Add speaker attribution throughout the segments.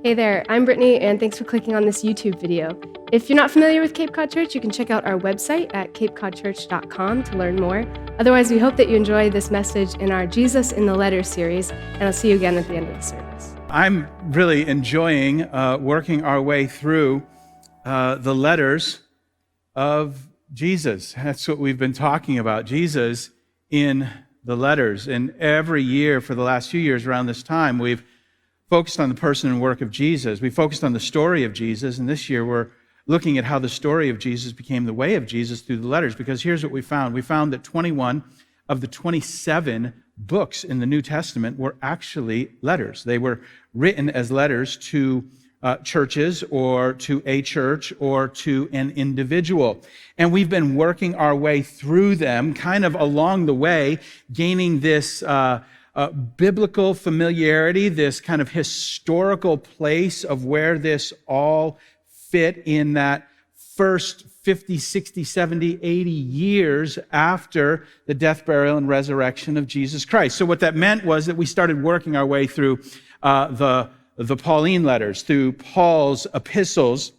Speaker 1: Hey there, I'm Brittany, and thanks for clicking on this YouTube video. If you're not familiar with Cape Cod Church, you can check out our website at capecodchurch.com to learn more. Otherwise, we hope that you enjoy this message in our Jesus in the Letters series, and I'll see you again at the end of the service.
Speaker 2: I'm really enjoying working our way through the letters of Jesus. That's what we've been talking about, Jesus in the letters. And every year for the last few years around this time, we've focused on the person and work of Jesus. We focused on the story of Jesus, and this year we're looking at how the story of Jesus became the way of Jesus through the letters, because here's what we found. We found that 21 of the 27 books in the New Testament were actually letters. They were written as letters to churches or to a church or to an individual. And we've been working our way through them, kind of along the way, gaining this biblical familiarity, this kind of historical place of where this all fit in that first 50, 60, 70, 80 years after the death, burial, and resurrection of Jesus Christ. So what that meant was that we started working our way through the Pauline letters, through Paul's epistles,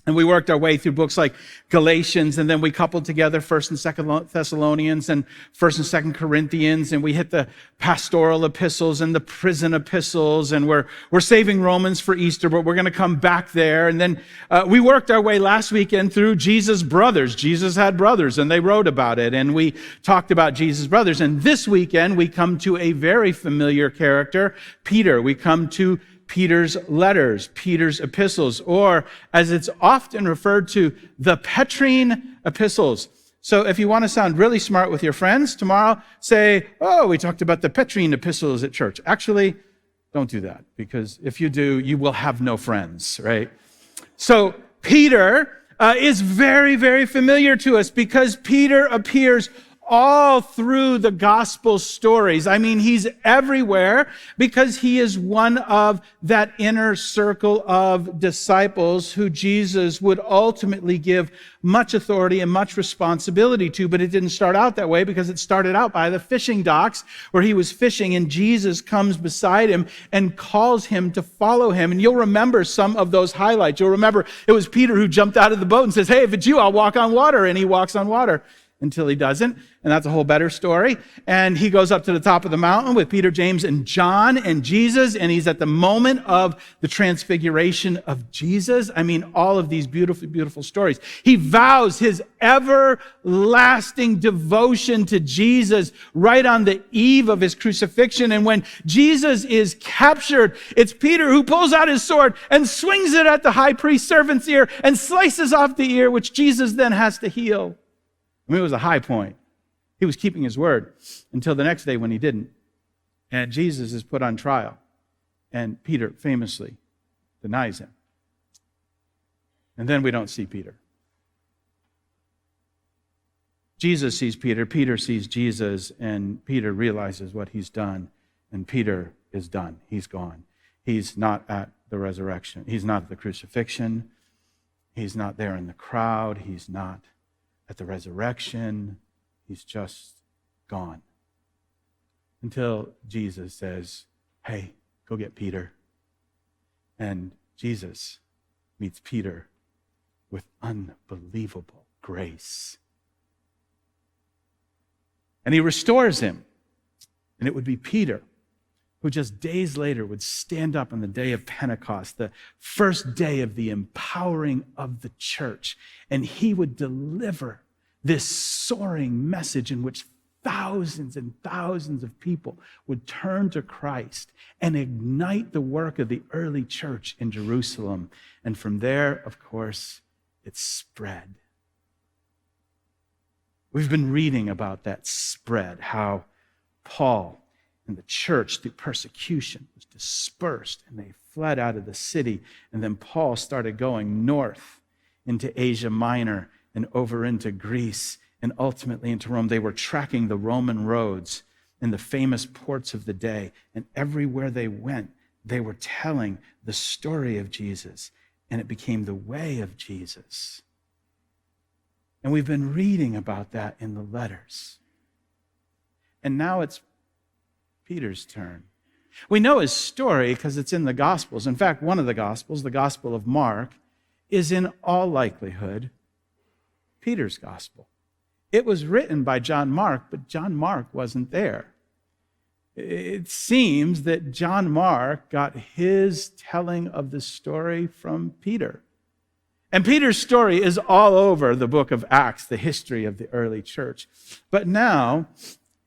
Speaker 2: and we worked our way through books like Galatians, and then we coupled together 1st and 2nd Thessalonians and 1st and 2nd Corinthians, and we hit the pastoral epistles and the prison epistles, and we're saving Romans for Easter, but we're going to come back there. And then we worked our way last weekend through Jesus' brothers. Jesus had brothers, and they wrote about it, and we talked about Jesus' brothers. And this weekend, we come to a very familiar character, Peter. We come to Peter's letters, Peter's epistles, or as it's often referred to, the Petrine epistles. So if you want to sound really smart with your friends tomorrow, say, oh, we talked about the Petrine epistles at church. Actually, don't do that, because if you do, you will have no friends, right? So Peter is very, very familiar to us because Peter appears all through the gospel stories. I mean, he's everywhere because he is one of that inner circle of disciples who Jesus would ultimately give much authority and much responsibility to. But it didn't start out that way, because it started out by the fishing docks where he was fishing, and Jesus comes beside him and calls him to follow him. And you'll remember some of those highlights. You'll remember it was Peter who jumped out of the boat and says, hey, if it's you, I'll walk on water. And he walks on water until he doesn't, and that's a whole better story. And he goes up to the top of the mountain with Peter, James, and John and Jesus, and he's at the moment of the transfiguration of Jesus. I mean, all of these beautiful, beautiful stories. He vows his everlasting devotion to Jesus right on the eve of his crucifixion. And when Jesus is captured, it's Peter who pulls out his sword and swings it at the high priest's servant's ear and slices off the ear, which Jesus then has to heal. I mean, it was a high point. He was keeping his word until the next day when he didn't. And Jesus is put on trial. And Peter famously denies him. And then we don't see Peter. Jesus sees Peter, Peter sees Jesus, and Peter realizes what he's done. And Peter is done. He's gone. He's not at the resurrection. He's not at the crucifixion. He's not there in the crowd. He's not at the resurrection. He's just gone. Until Jesus says, hey, go get Peter. And Jesus meets Peter with unbelievable grace. And he restores him. And it would be Peter who just days later would stand up on the day of Pentecost, the first day of the empowering of the church, and he would deliver this soaring message in which thousands and thousands of people would turn to Christ and ignite the work of the early church in Jerusalem. And from there, of course, it spread. We've been reading about that spread, how Paul and the church, through persecution, was dispersed, and they fled out of the city. And then Paul started going north into Asia Minor and over into Greece and ultimately into Rome. They were tracking the Roman roads in the famous ports of the day. And everywhere they went, they were telling the story of Jesus, and it became the way of Jesus. And we've been reading about that in the letters. And now it's Peter's turn. We know his story because it's in the Gospels. In fact, one of the Gospels, the Gospel of Mark, is in all likelihood Peter's Gospel. It was written by John Mark, but John Mark wasn't there. It seems that John Mark got his telling of the story from Peter. And Peter's story is all over the book of Acts, the history of the early church. But now,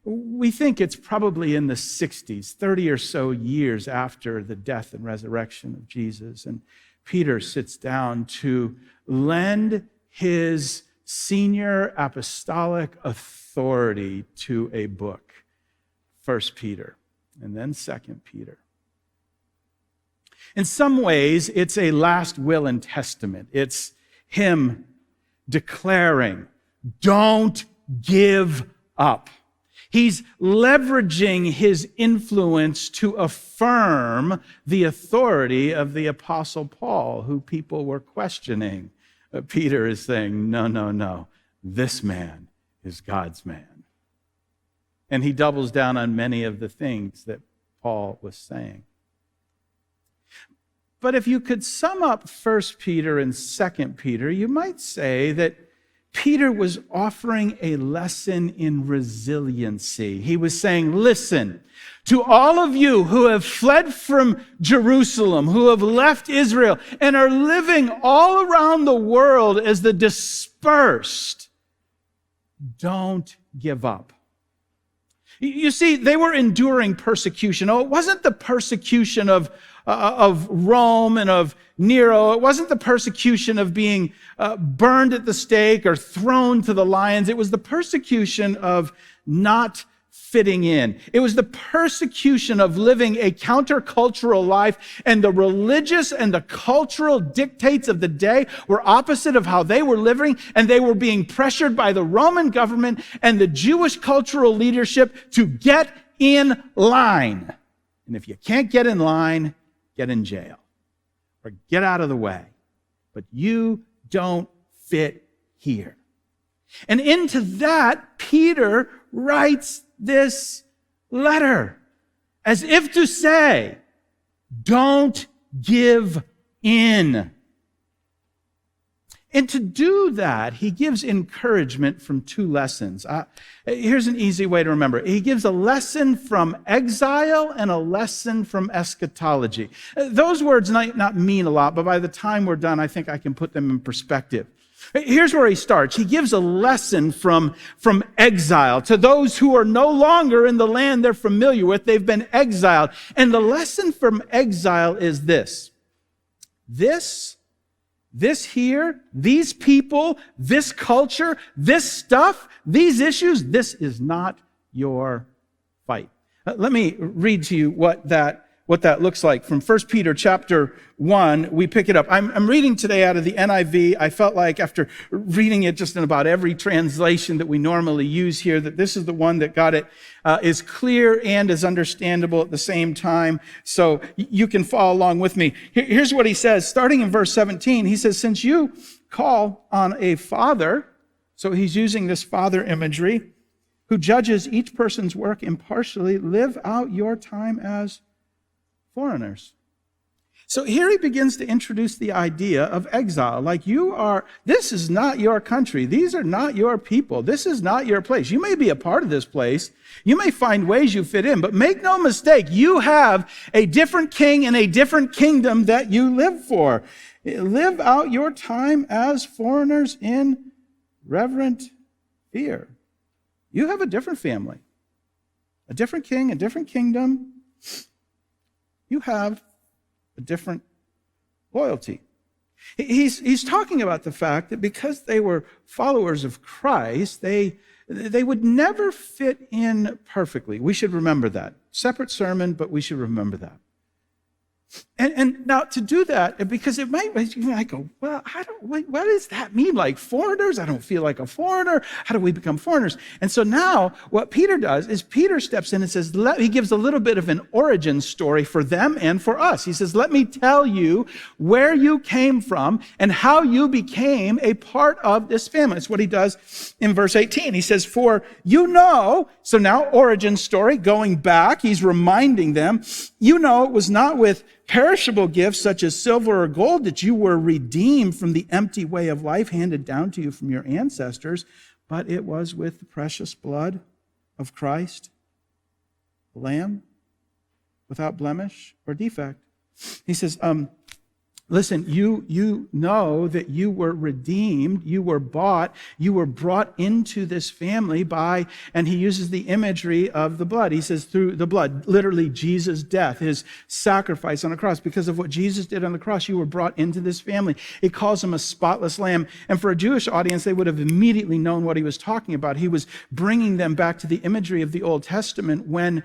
Speaker 2: we think it's probably in the 60s, 30 or so years after the death and resurrection of Jesus. And Peter sits down to lend his senior apostolic authority to a book. 1 Peter, and then 2 Peter. In some ways, it's a last will and testament. It's him declaring, don't give up. He's leveraging his influence to affirm the authority of the Apostle Paul, who people were questioning. Peter is saying, no, this man is God's man. And he doubles down on many of the things that Paul was saying. But if you could sum up 1 Peter and 2 Peter, you might say that Peter was offering a lesson in resiliency. He was saying, listen, to all of you who have fled from Jerusalem, who have left Israel, and are living all around the world as the dispersed, don't give up. You see, they were enduring persecution. Oh, it wasn't the persecution of Rome and of Nero. It wasn't the persecution of being burned at the stake or thrown to the lions. It was the persecution of not fitting in. It was the persecution of living a countercultural life, and the religious and the cultural dictates of the day were opposite of how they were living, and they were being pressured by the Roman government and the Jewish cultural leadership to get in line. And if you can't get in line, get in jail or get out of the way. But you don't fit here. And into that, Peter writes this letter as if to say, don't give in. And to do that, he gives encouragement from two lessons. Here's an easy way to remember. He gives a lesson from exile and a lesson from eschatology. Those words might not mean a lot, but by the time we're done, I think I can put them in perspective. Here's where he starts. He gives a lesson from exile to those who are no longer in the land they're familiar with. They've been exiled. And the lesson from exile is this. This here, these people, this culture, this stuff, these issues, this is not your fight. Let me read to you what that looks like. From 1 Peter chapter 1, we pick it up. I'm reading today out of the NIV. I felt like after reading it just in about every translation that we normally use here, that this is the one that got it is clear and is understandable at the same time. So you can follow along with me. Here's what he says. Starting in verse 17, he says, since you call on a father, so he's using this father imagery, who judges each person's work impartially, live out your time as foreigners. So here he begins to introduce the idea of exile. Like this is not your country. These are not your people. This is not your place. You may be a part of this place. You may find ways you fit in, but make no mistake, you have a different king and a different kingdom that you live for. Live out your time as foreigners in reverent fear. You have a different family, a different king, a different kingdom. You have a different loyalty. He's talking about the fact that because they were followers of Christ, they would never fit in perfectly. We should remember that. Separate sermon, but we should remember that. And now to do that, because it might, I go, well, what does that mean? Like foreigners? I don't feel like a foreigner. How do we become foreigners? And so now what Peter does is Peter steps in and says, he gives a little bit of an origin story for them and for us. He says, let me tell you where you came from and how you became a part of this family. That's what he does in verse 18. He says, for you know, so now origin story, going back, he's reminding them, you know, it was not with perishable gifts such as silver or gold that you were redeemed from the empty way of life handed down to you from your ancestors, but it was with the precious blood of Christ, the Lamb, without blemish or defect. He says, listen, you know that you were redeemed, you were bought, you were brought into this family by, and he uses the imagery of the blood. He says through the blood, literally Jesus' death, his sacrifice on the cross. Because of what Jesus did on the cross, you were brought into this family. It calls him a spotless lamb. And for a Jewish audience, they would have immediately known what he was talking about. He was bringing them back to the imagery of the Old Testament when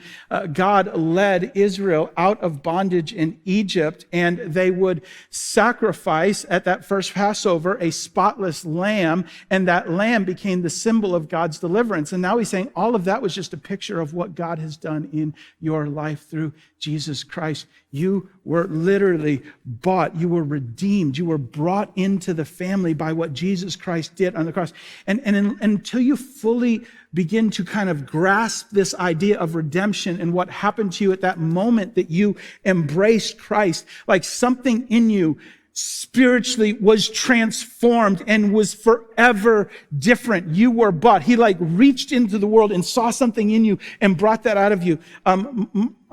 Speaker 2: God led Israel out of bondage in Egypt, and they would sacrifice at that first Passover a spotless lamb, and that lamb became the symbol of God's deliverance. And now he's saying all of that was just a picture of what God has done in your life through Jesus Christ. You were literally bought. You were redeemed. You were brought into the family by what Jesus Christ did on the cross. And until you fully begin to kind of grasp this idea of redemption and what happened to you at that moment that you embraced Christ, like something in you spiritually was transformed and was forever different. You were bought. He like reached into the world and saw something in you and brought that out of you.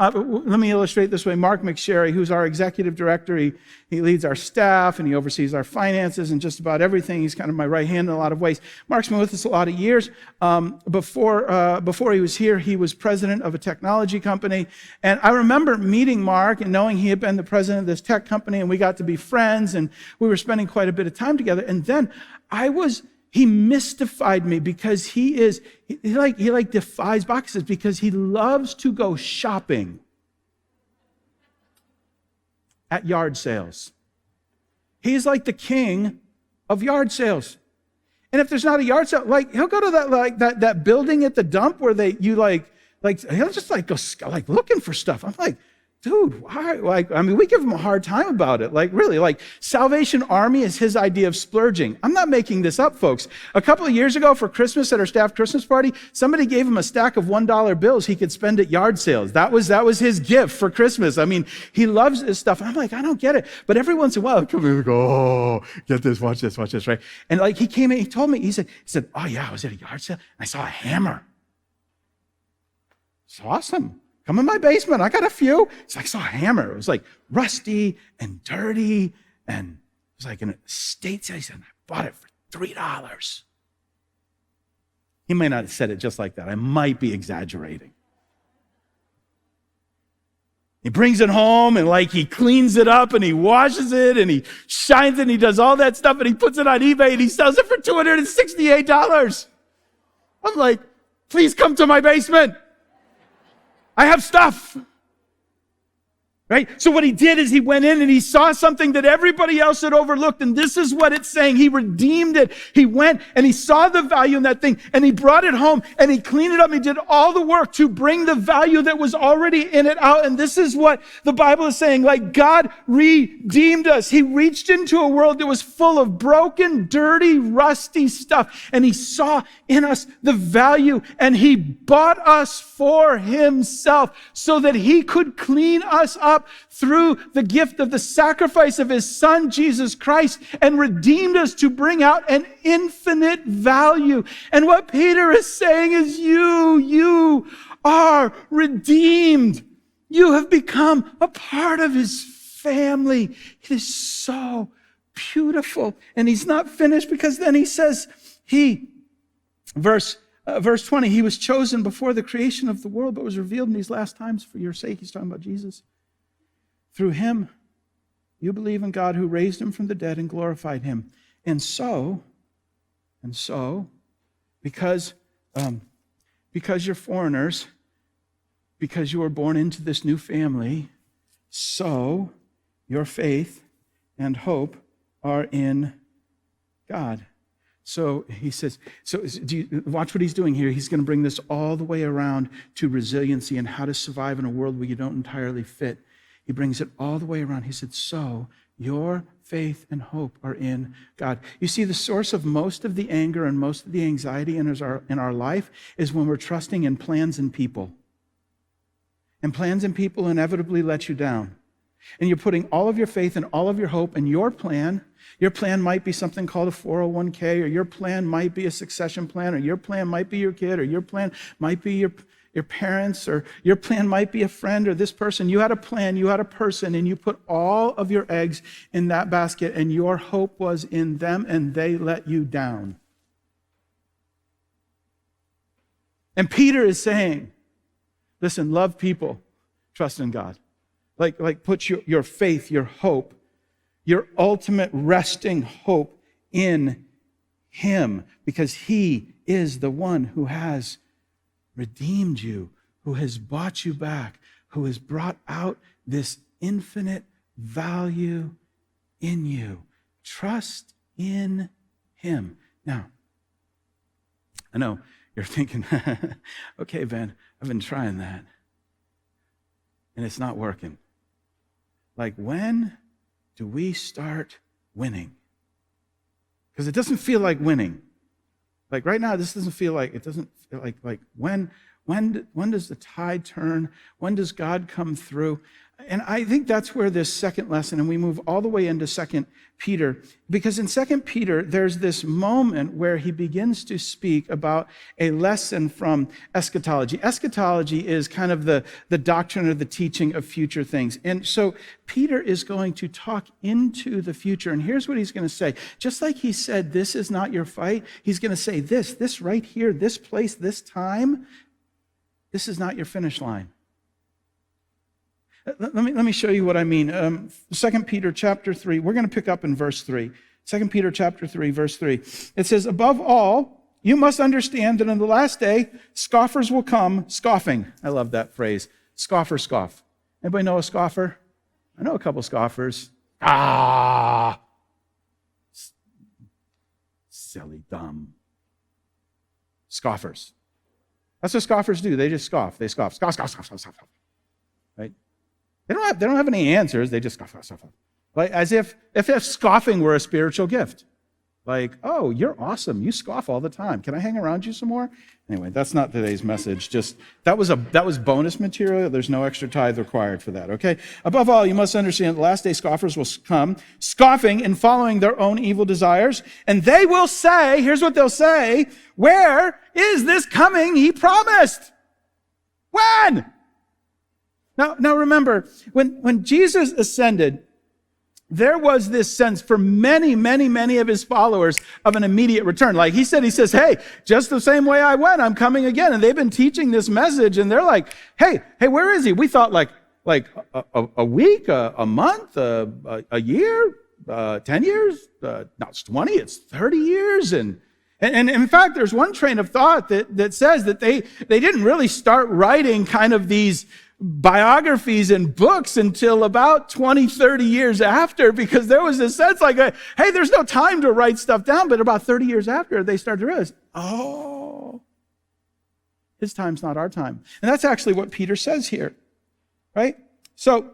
Speaker 2: Let me illustrate this way. Mark McSherry, who's our executive director, he leads our staff and he oversees our finances and just about everything. He's kind of my right hand in a lot of ways. Mark's been with us a lot of years. Before he was here, he was president of a technology company. And I remember meeting Mark and knowing he had been the president of this tech company, and we got to be friends and we were spending quite a bit of time together. And then he mystified me because he defies boxes because he loves to go shopping at yard sales. He's like the king of yard sales. And if there's not a yard sale, like he'll go to that building at the dump where he'll just like go like looking for stuff. I'm like, dude, why? We give him a hard time about it. Like, really, like Salvation Army is his idea of splurging. I'm not making this up, folks. A couple of years ago for Christmas at our staff Christmas party, somebody gave him a stack of $1 bills he could spend at yard sales. That was his gift for Christmas. I mean, he loves this stuff. I'm like, I don't get it. But every once in a while, he'll come in and go, oh, get this, watch this, right? And like he came in, he told me, he said, oh yeah, I was at a yard sale and I saw a hammer. It's awesome. Come in my basement. I got a few. It's like, I saw a hammer. It was like rusty and dirty. And it was like an estate sale. He said, I bought it for $3. He may not have said it just like that. I might be exaggerating. He brings it home and like he cleans it up and he washes it and he shines it and he does all that stuff and he puts it on eBay and he sells it for $268. I'm like, please come to my basement. I have stuff, right? So what he did is he went in and he saw something that everybody else had overlooked. And this is what it's saying. He redeemed it. He went and he saw the value in that thing and he brought it home and he cleaned it up. And he did all the work to bring the value that was already in it out. And this is what the Bible is saying. Like God redeemed us. He reached into a world that was full of broken, dirty, rusty stuff. And he saw in us the value and he bought us for himself so that he could clean us up through the gift of the sacrifice of his son, Jesus Christ, and redeemed us to bring out an infinite value. And what Peter is saying is you are redeemed. You have become a part of his family. It is so beautiful. And he's not finished because then he says, verse 20, he was chosen before the creation of the world, but was revealed in these last times for your sake. He's talking about Jesus. Through him, you believe in God who raised him from the dead and glorified him. And so, because you're foreigners, because you were born into this new family, so your faith and hope are in God. So he says, watch what he's doing here. He's going to bring this all the way around to resiliency and how to survive in a world where you don't entirely fit. He brings it all the way around. He said, so your faith and hope are in God. You see, the source of most of the anger and most of the anxiety in our life is when we're trusting in plans and people. And plans and people inevitably let you down. And you're putting all of your faith and all of your hope in your plan. Your plan might be something called a 401k, or your plan might be a succession plan, or your plan might be your kid, or your plan might be your parents, or your plan might be a friend or this person. You had a plan, you had a person, and you put all of your eggs in that basket, and your hope was in them, and they let you down. And Peter is saying, listen, love people, trust in God. Like put your faith, your hope, your ultimate resting hope in him, because he is the one who has redeemed you, who has bought you back, who has brought out this infinite value in you. Trust in him. Now, I know you're thinking, okay, Ben, I've been trying that, and it's not working. Like, when do we start winning? Because it doesn't feel like winning. Like right now, this doesn't feel like, it doesn't feel like when does the tide turn? When does God come through? And I think that's where this second lesson, and we move all the way into 2 Peter, because in 2 Peter, there's this moment where he begins to speak about a lesson from eschatology. Eschatology is kind of the doctrine or the teaching of future things. And so Peter is going to talk into the future, and here's what he's going to say. Just like he said, this is not your fight, he's going to say this right here, this place, this time, this is not your finish line. Let me show you what I mean. 2 Peter chapter 3, we're going to pick up in verse 3. 2 Peter chapter 3, verse 3. It says, above all, you must understand that in the last day, scoffers will come scoffing. I love that phrase. Scoffer, scoff. Anybody know a scoffer? I know a couple scoffers. Silly, dumb. Scoffers. That's what scoffers do. They just scoff. They scoff. Scoff. Right? They don't have any answers. They just scoff. Like as if scoffing were a spiritual gift. Like, oh, you're awesome. You scoff all the time. Can I hang around you some more? Anyway, that's not today's message. Just that was bonus material. There's no extra tithe required for that, okay? Above all, you must understand the last day scoffers will come, scoffing and following their own evil desires, and they will say, here's what they'll say, where is this coming he promised? When? Now remember, when Jesus ascended, there was this sense for many of his followers of an immediate return. Like he says, hey, just the same way I went, I'm coming again. And they've been teaching this message, and they're like, hey, where is he? We thought like a week, a month, a year, 10 years, no, it's 20, it's 30 years. And in fact, there's one train of thought that says that they didn't really start writing kind of these biographies and books until about 20, 30 years after, because there was this sense like, hey, there's no time to write stuff down. But about 30 years after, they started to realize, oh, his time's not our time. And that's actually what Peter says here, right? So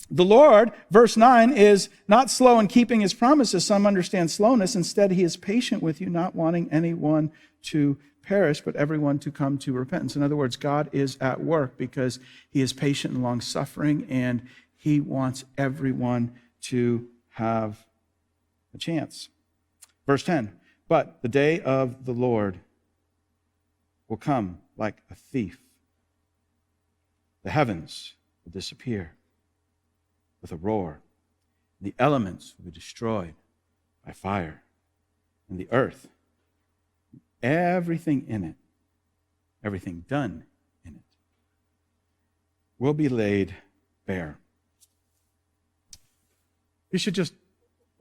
Speaker 2: the Lord, verse 9, is not slow in keeping his promises. Some understand slowness. Instead, he is patient with you, not wanting anyone to perish, but everyone to come to repentance. In other words, God is at work because he is patient and long-suffering, and he wants everyone to have a chance. Verse 10, but the day of the Lord will come like a thief. The heavens will disappear with a roar. The elements will be destroyed by fire, and the earth, everything in it, everything done in it, will be laid bare. You should just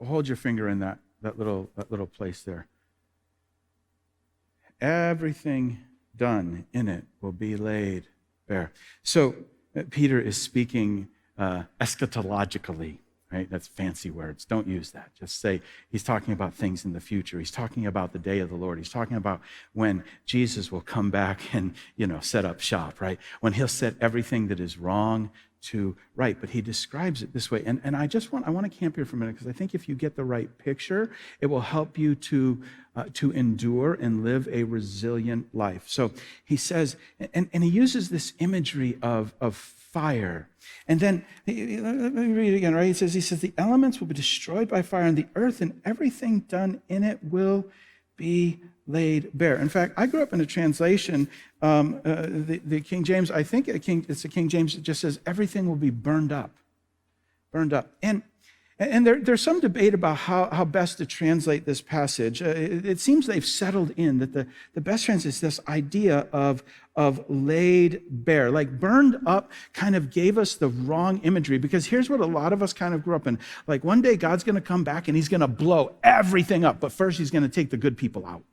Speaker 2: hold your finger in that little place there. Everything done in it will be laid bare. So Peter is speaking eschatologically. right? That's fancy words. Don't use that. Just say he's talking about things in the future. He's talking about the day of the Lord. He's talking about when Jesus will come back and, set up shop, right? When he'll set everything that is wrong to right. But he describes it this way. And I want to camp here for a minute, because I think if you get the right picture, it will help you to endure and live a resilient life. So he says, and he uses this imagery of fire. And then, let me read it again, right? He says, the elements will be destroyed by fire, and the earth and everything done in it will be laid bare. In fact, I grew up in a translation, the King James, I think it's the King James that just says, everything will be burned up. And there's some debate about how best to translate this passage. It seems they've settled in that the best translation is this idea of laid bare. Like burned up kind of gave us the wrong imagery, because here's what a lot of us kind of grew up in. Like one day God's going to come back and he's going to blow everything up, but first he's going to take the good people out.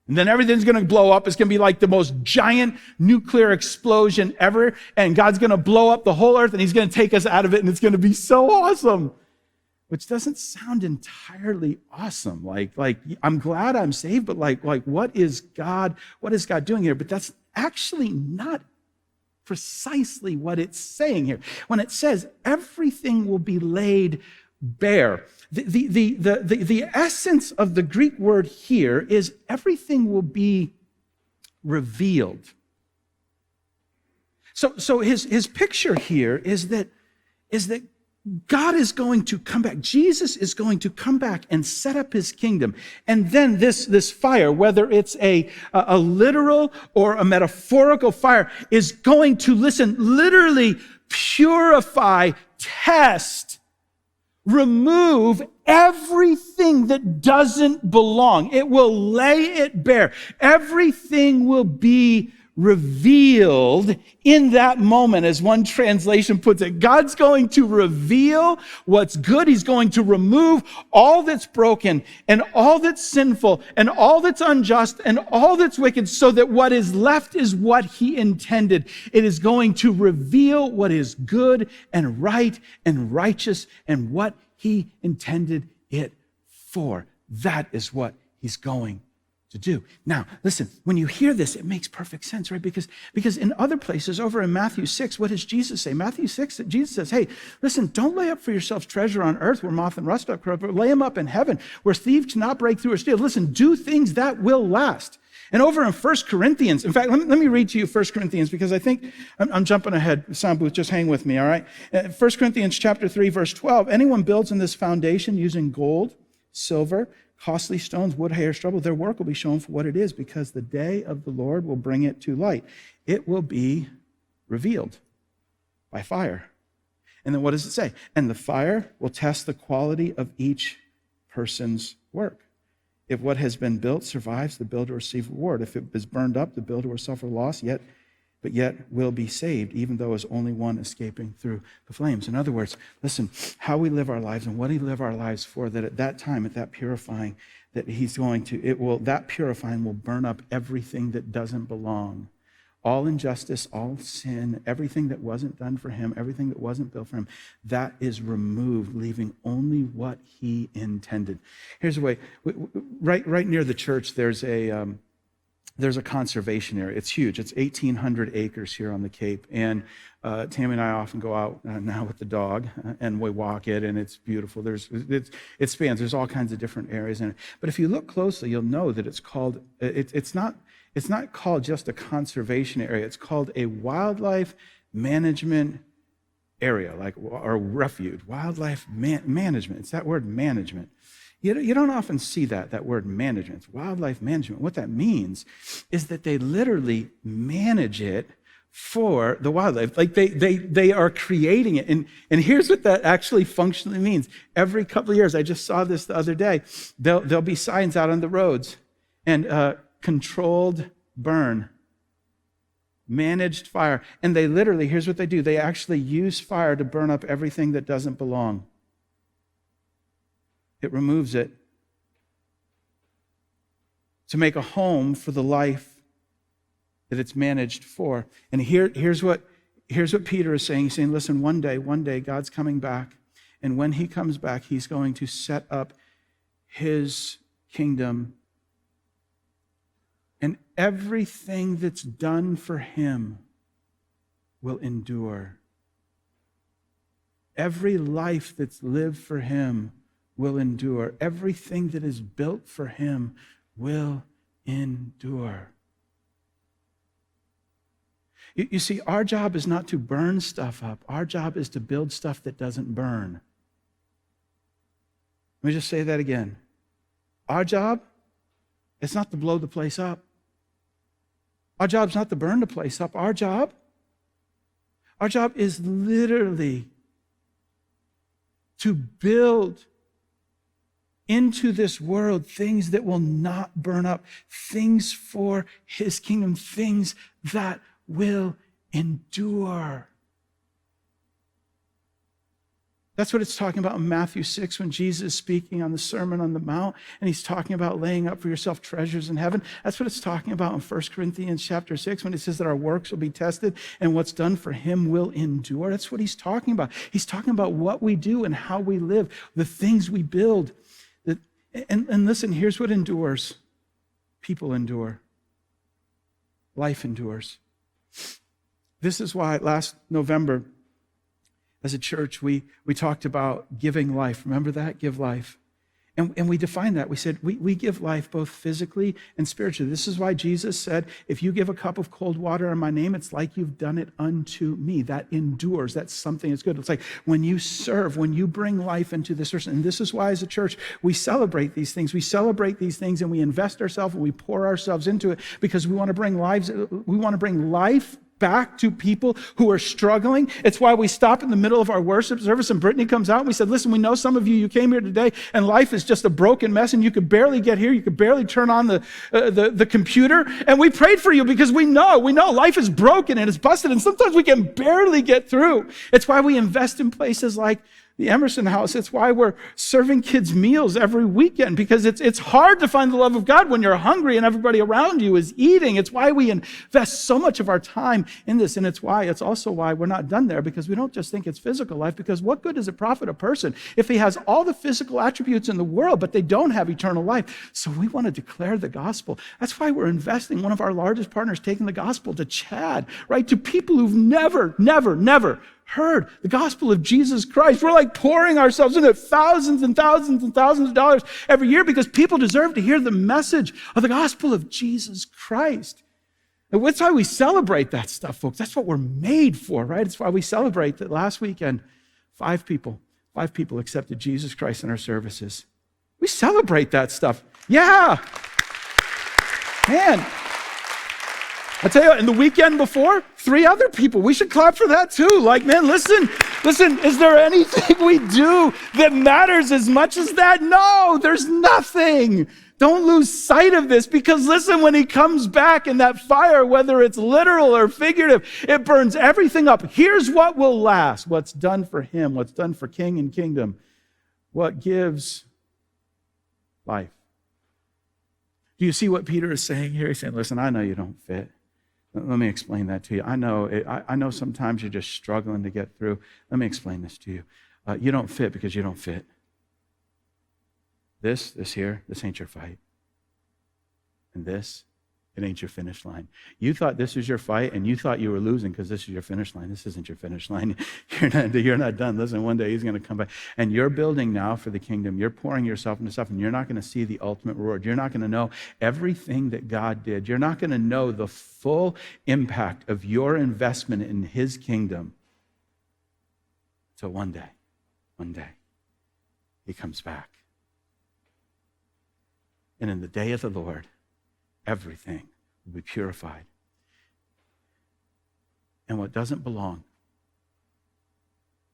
Speaker 2: And then everything's going to blow up. It's going to be like the most giant nuclear explosion ever. And God's going to blow up the whole earth and he's going to take us out of it. And it's going to be so awesome. Which doesn't sound entirely awesome. Like I'm glad I'm saved, but like what is God doing here? But that's actually not precisely what it's saying here. When it says everything will be laid bare, the essence of the Greek word here is everything will be revealed. So his picture here is that God is going to come back. Jesus is going to come back and set up his kingdom. And then this fire, whether it's a literal or a metaphorical fire, is going to, literally purify, test, remove everything that doesn't belong. It will lay it bare. Everything will be revealed in that moment, as one translation puts it. God's going to reveal what's good. He's going to remove all that's broken and all that's sinful and all that's unjust and all that's wicked, so that what is left is what he intended. It is going to reveal what is good and right and righteous and what he intended it for. That is what he's going to do. Now, listen, when you hear this, it makes perfect sense, right? Because in other places, over in Matthew 6, what does Jesus say? Matthew 6, Jesus says, hey, listen, don't lay up for yourselves treasure on earth where moth and rust corrupt, but lay them up in heaven where thieves cannot break through or steal. Listen, do things that will last. And over in 1 Corinthians, in fact, let me read to you 1 Corinthians, because I think I'm jumping ahead. Sound booth, just hang with me, all right? 1 Corinthians chapter 3, verse 12, anyone builds on this foundation using gold, silver, costly stones, wood, hay, or stubble, their work will be shown for what it is, because the day of the Lord will bring it to light. It will be revealed by fire. And then what does it say? And the fire will test the quality of each person's work. If what has been built survives, the builder will receive reward. If it is burned up, the builder will suffer loss, yet will be saved, even though it's only one escaping through the flames. In other words, listen, how we live our lives and what we live our lives for, that at that time, at that purifying, that he's going to, that purifying will burn up everything that doesn't belong. All injustice, all sin, everything that wasn't done for him, everything that wasn't built for him, that is removed, leaving only what he intended. Here's the way, right near the church, there's a conservation area. It's huge. It's 1,800 acres here on the Cape. And Tammy and I often go out now with the dog, and we walk it, and it's beautiful. It spans. There's all kinds of different areas in it. But if you look closely, you'll know that it's called, it's not called just a conservation area. It's called a wildlife management area, or refuge. Wildlife management. It's that word, management. You don't often see that word management. It's wildlife management. What that means is that they literally manage it for the wildlife. Like they are creating it. And here's what that actually functionally means. Every couple of years, I just saw this the other day, there'll be signs out on the roads, and controlled burn, managed fire. And they literally, here's what they do. They actually use fire to burn up everything that doesn't belong. It removes it to make a home for the life that it's managed for. And here's what Peter is saying. He's saying, listen, one day, God's coming back, And when he comes back, he's going to set up his kingdom. And everything that's done for him will endure. Every life that's lived for him will endure. Everything that is built for him will endure. You see, our job is not to burn stuff up. Our job is to build stuff that doesn't burn. Let me just say that again. Our job is not to blow the place up. Our job is not to burn the place up. Our job is literally to build into this world things that will not burn up, things for his kingdom, things that will endure. That's what it's talking about in Matthew 6 when Jesus is speaking on the Sermon on the Mount, and he's talking about laying up for yourself treasures in heaven. That's what it's talking about in 1 Corinthians chapter 6 when it says that our works will be tested and what's done for him will endure. That's what he's talking about. He's talking about what we do and how we live, the things we build. And listen, here's what endures. People endure. Life endures. This is why last November, as a church, we talked about giving life. Remember that? Give life. And we defined that. We said we give life both physically and spiritually. This is why Jesus said, if you give a cup of cold water in my name, it's like you've done it unto me. That endures. That's something that's good. It's like when you serve, when you bring life into this person. And this is why as a church, we celebrate these things. We celebrate these things and we invest ourselves and we pour ourselves into it because we want to bring life back to people who are struggling. It's why we stop in the middle of our worship service and Brittany comes out and we said, listen, we know some of you came here today and life is just a broken mess and you could barely get here. You could barely turn on the computer. And we prayed for you because we know life is broken and it's busted and sometimes we can barely get through. It's why we invest in places like the Emerson House. It's why we're serving kids meals every weekend because it's hard to find the love of God when you're hungry and everybody around you is eating. It's why we invest so much of our time in this. And it's also why we're not done there because we don't just think it's physical life because what good does it profit a person if he has all the physical attributes in the world but they don't have eternal life? So we want to declare the gospel. That's why we're investing. One of our largest partners taking the gospel to Chad, right? To people who've never heard the gospel of Jesus Christ. We're like pouring ourselves into thousands and thousands and thousands of dollars every year because people deserve to hear the message of the gospel of Jesus Christ. And that's why we celebrate that stuff, folks. That's what we're made for, right? It's why we celebrate that last weekend, 5 people accepted Jesus Christ in our services. We celebrate that stuff. Yeah. Man. I tell you what, and the weekend before, 3 other people. We should clap for that too. Like, man, listen, is there anything we do that matters as much as that? No, there's nothing. Don't lose sight of this because listen, when he comes back in that fire, whether it's literal or figurative, it burns everything up. Here's what will last. What's done for him, what's done for king and kingdom, what gives life. Do you see what Peter is saying here? He's saying, listen, I know you don't fit. Let me explain that to you. I know sometimes you're just struggling to get through. Let me explain this to you. You don't fit because you don't fit. This here, this ain't your fight. And this, it ain't your finish line. You thought this was your fight and you thought you were losing because this is your finish line. This isn't your finish line. You're not done. Listen, one day he's going to come back. And you're building now for the kingdom. You're pouring yourself into stuff and you're not going to see the ultimate reward. You're not going to know everything that God did. You're not going to know the full impact of your investment in his kingdom until one day, he comes back. And in the day of the Lord, everything will be purified. And what doesn't belong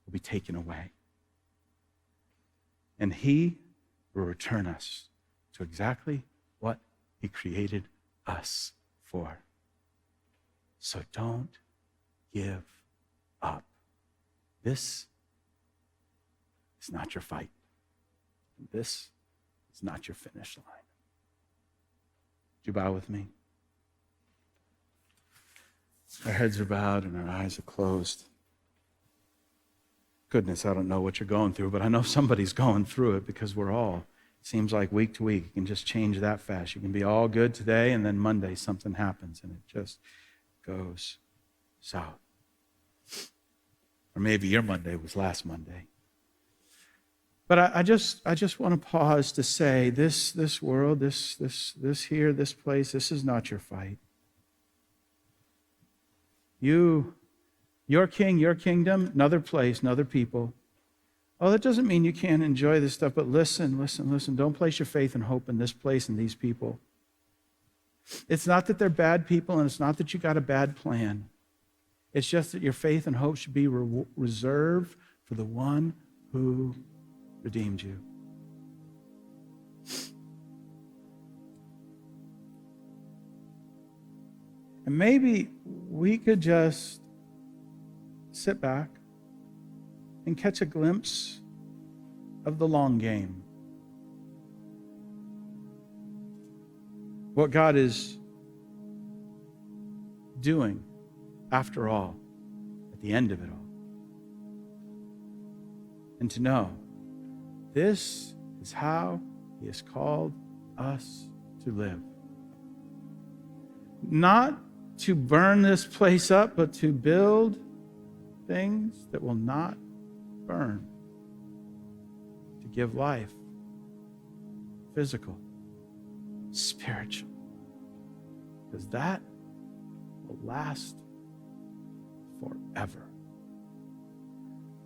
Speaker 2: will be taken away. And he will return us to exactly what he created us for. So don't give up. This is not your fight. This is not your finish line. Would you bow with me? Our heads are bowed and our eyes are closed. Goodness, I don't know what you're going through, but I know somebody's going through it because we're all. It seems like week to week, you can just change that fast. You can be all good today, and then Monday something happens, and it just goes south. Or maybe your Monday was last Monday. But I just want to pause to say, this world, this here, this place, this is not your fight. Your king, your kingdom, another place, another people. Oh, that doesn't mean you can't enjoy this stuff, but listen. Don't place your faith and hope in this place and these people. It's not that they're bad people, and it's not that you got a bad plan. It's just that your faith and hope should be reserved for the one who redeemed you. And maybe we could just sit back and catch a glimpse of the long game. What God is doing after all, at the end of it all. And to know this is how He has called us to live. Not to burn this place up, but to build things that will not burn, to give life, physical, spiritual, because that will last forever.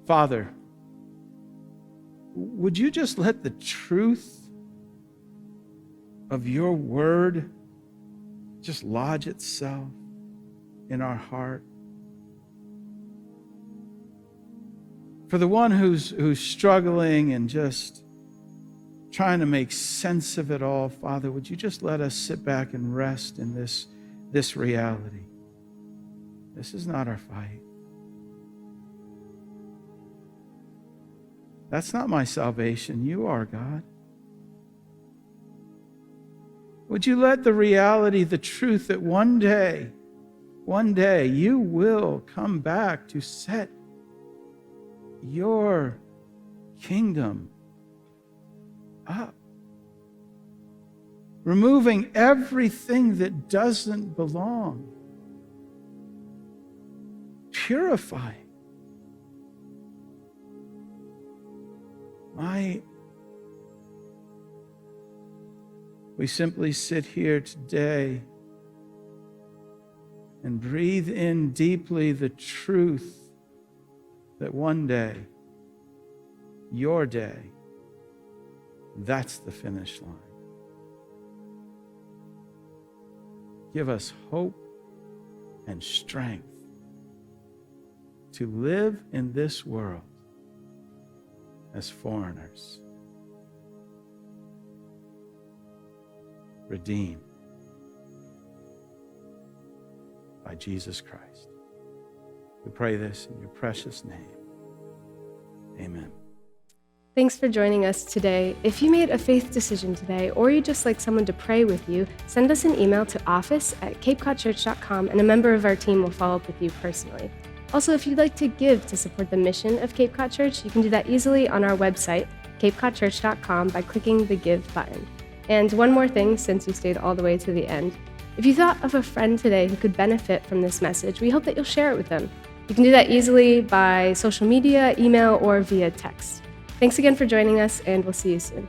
Speaker 2: Father, would you just let the truth of your word just lodge itself in our heart? For the one who's struggling and just trying to make sense of it all, Father, would you just let us sit back and rest in this reality? This is not our fight. That's not my salvation. You are, God. Would you let the reality, the truth that one day, you will come back to set your kingdom up, removing everything that doesn't belong, purifying. We simply sit here today and breathe in deeply the truth that one day, your day, that's the finish line. Give us hope and strength to live in this world as foreigners, redeemed by Jesus Christ. We pray this in your precious name. Amen.
Speaker 1: Thanks for joining us today. If you made a faith decision today, or you'd just like someone to pray with you, send us an email to office@capecodchurch.com, and a member of our team will follow up with you personally. Also, if you'd like to give to support the mission of Cape Cod Church, you can do that easily on our website, capecodchurch.com, by clicking the Give button. And one more thing, since you stayed all the way to the end. If you thought of a friend today who could benefit from this message, we hope that you'll share it with them. You can do that easily by social media, email, or via text. Thanks again for joining us, and we'll see you soon.